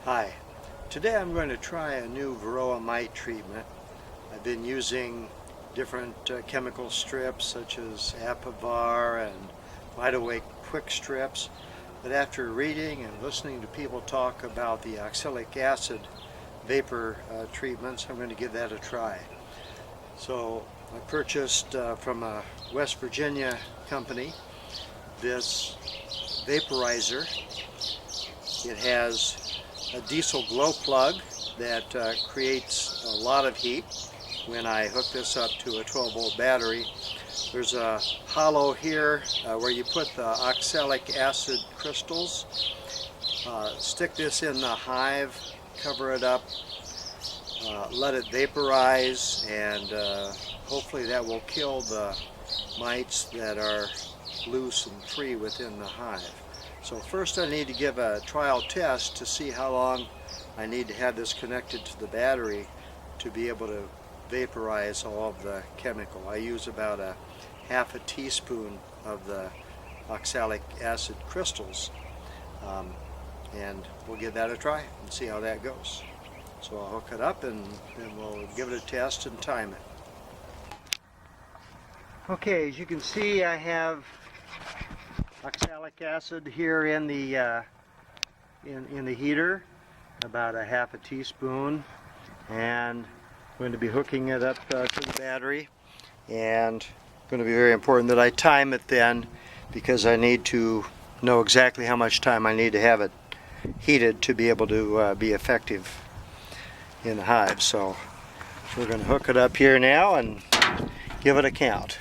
Hi, today I'm going to try a new varroa mite treatment. I've been using different chemical strips such as Apivar and Vita quick strips, but after reading and listening to people talk about the oxalic acid vapor treatments, I'm going to give that a try. So I purchased from a West Virginia company this vaporizer. It has a diesel glow plug that creates a lot of heat when I hook this up to a 12-volt battery. There's a hollow here where you put the oxalic acid crystals. Stick this in the hive, cover it up, let it vaporize, and hopefully that will kill the mites that are loose and free within the hive. So first I need to give a trial test to see how long I need to have this connected to the battery to be able to vaporize all of the chemical. I use about a half a teaspoon of the oxalic acid crystals, and we'll give that a try and see how that goes. So I'll hook it up and then we'll give it a test and time it. Okay, as you can see, I have oxalic acid here in the heater, about a half a teaspoon, and I'm going to be hooking it up to the battery, and it's going to be very important that I time it then, because I need to know exactly how much time I need to have it heated to be able to be effective in the hive. So we're going to hook it up here now and give it a count.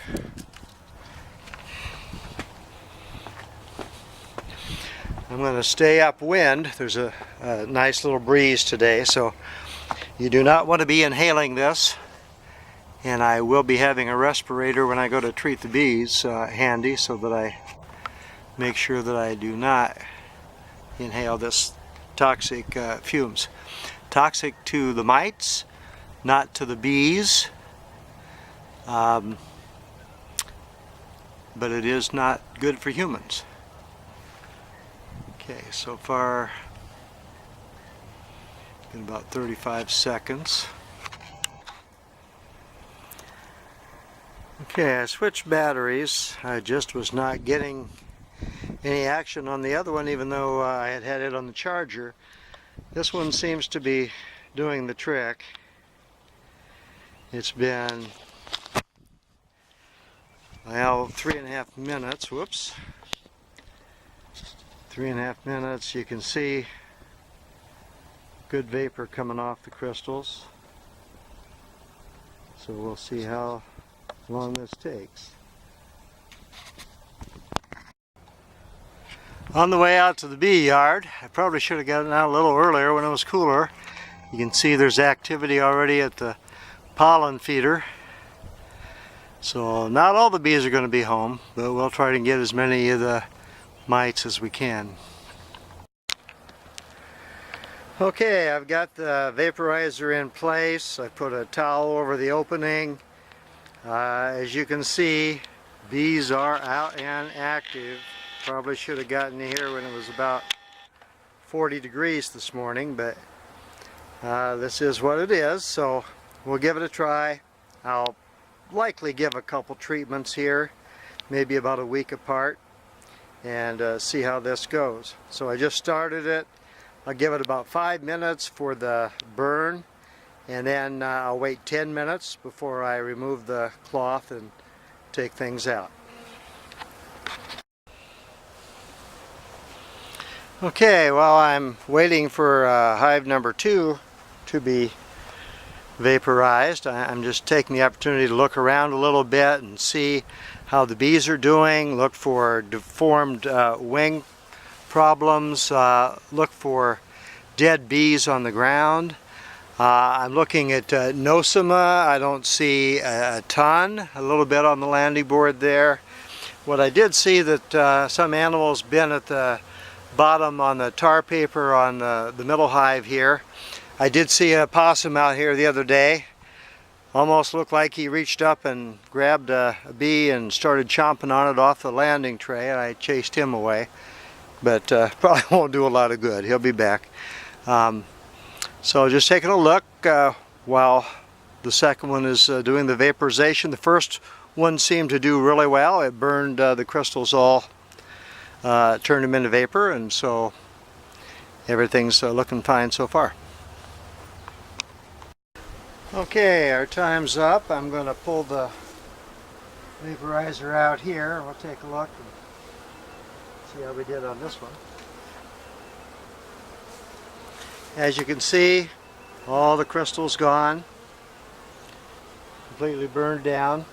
I'm going to stay upwind. There's a nice little breeze today, so you do not want to be inhaling this. And I will be having a respirator when I go to treat the bees handy, so that I make sure that I do not inhale this toxic fumes. Toxic to the mites, not to the bees, but it is not good for humans. Okay, so far in about 35 seconds. Okay, I switched batteries. I just was not getting any action on the other one, even though I had it on the charger. This one seems to be doing the trick. It's been, well, 3.5 minutes. Whoops. 3.5 minutes. You can see good vapor coming off the crystals. So we'll see how long this takes. On the way out to the bee yard, I probably should have gotten out a little earlier when it was cooler. You can see there's activity already at the pollen feeder. So not all the bees are going to be home, but we'll try to get as many of the mites as we can. Okay, I've got the vaporizer in place. I put a towel over the opening. As you can see, bees are out and active. Probably should have gotten here when it was about 40 degrees this morning, but this is what it is, so we'll give it a try. I'll likely give a couple treatments here, maybe about a week apart, and see how this goes. So I just started it. I'll give it about 5 minutes for the burn, and then I'll wait 10 minutes before I remove the cloth and take things out. Okay, while I'm waiting for hive number 2 to be vaporized, I'm just taking the opportunity to look around a little bit and see how the bees are doing, look for deformed wing problems, look for dead bees on the ground. I'm looking at nosema. I don't see a ton, a little bit on the landing board there. What I did see that some animals been at the bottom on the tar paper on the middle hive here. I did see a possum out here the other day. Almost looked like he reached up and grabbed a bee and started chomping on it off the landing tray, and I chased him away. But probably won't do a lot of good. He'll be back. So just taking a look while the second one is doing the vaporization. The first one seemed to do really well. It burned the crystals all, turned them into vapor, and so everything's looking fine so far. Okay, our time's up. I'm going to pull the vaporizer out here. We'll take a look and see how we did on this one. As you can see, all the crystals gone, completely burned down.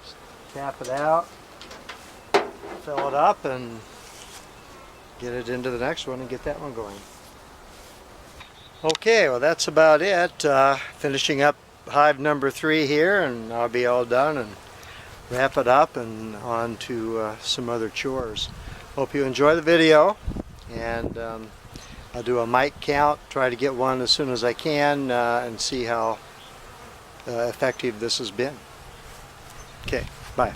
Just tap it out, fill it up, and get it into the next one and get that one going. Okay, well that's about it. Finishing up hive number 3 here, and I'll be all done and wrap it up and on to some other chores. Hope you enjoy the video, and I'll do a mite count, try to get one as soon as I can, and see how effective this has been. Okay, bye.